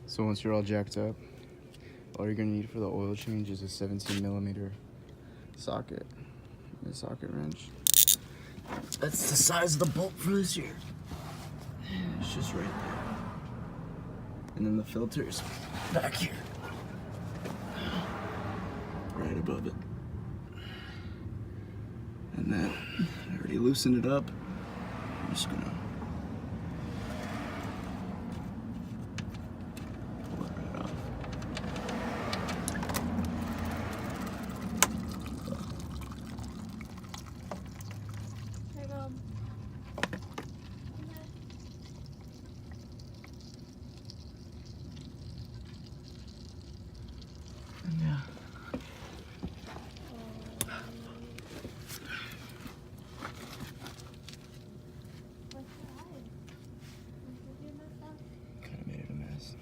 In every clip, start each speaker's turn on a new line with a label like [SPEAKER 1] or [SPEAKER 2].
[SPEAKER 1] So once you're all jacked up, all you're gonna need for the oil change is a 17mm socket and a socket wrench. That's the size of the bolt for this here. It's just right there. And then the filter's back here, right above it. And then I already loosened it up. I'm just gonna pull it right off.
[SPEAKER 2] Hey, Mom.
[SPEAKER 1] Yeah. Kind of made it a mess.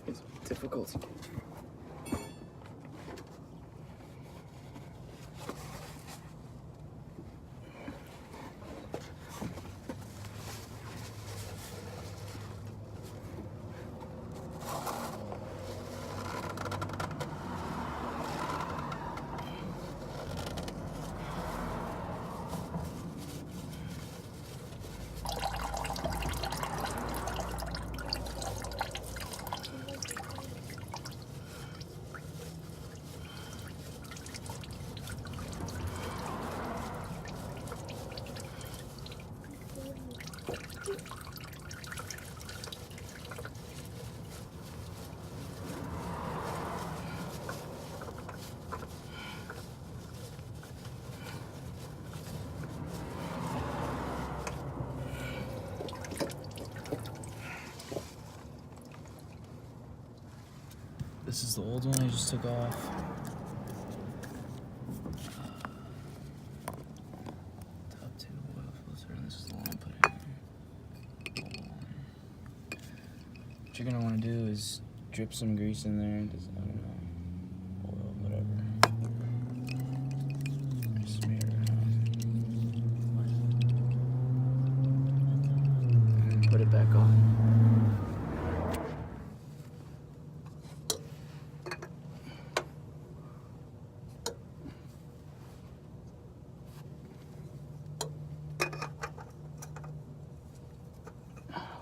[SPEAKER 1] It's difficult. This is the old one I just took off. Top two oil filter, and this is the one I'm putting in. What you're gonna want to do is drip some grease in there. Just, I don't know, oil, whatever. Just smear it around. And then put it back on.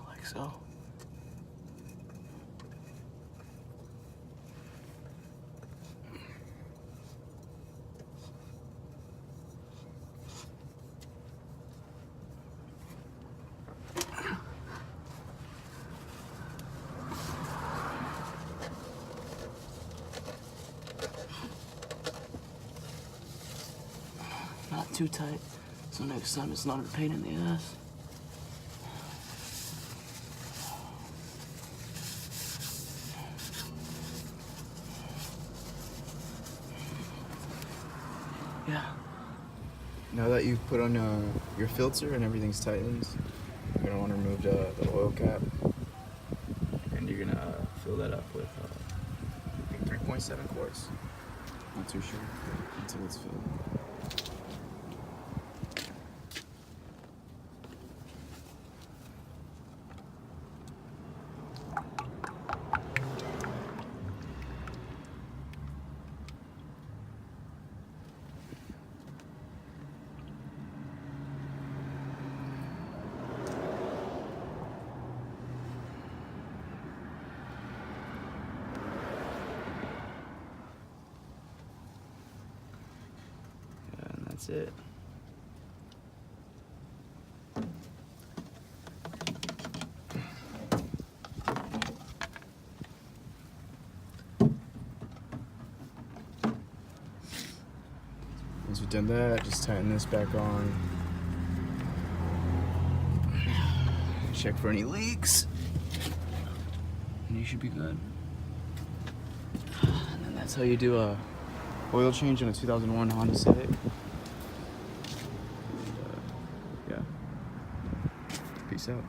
[SPEAKER 1] Like so. Not too tight, so next time it's not a pain in the ass. Yeah. Now that you've put on your filter and everything's tightened, you're gonna want to remove the oil cap, and you're gonna fill that up with I think 3.7 quarts. Not too sure until it's filled. That's it. Once you've done that, just tighten this back on. Check for any leaks. And you should be good. And then that's how you do a oil change on a 2001 Honda Civic. Yeah. Peace out.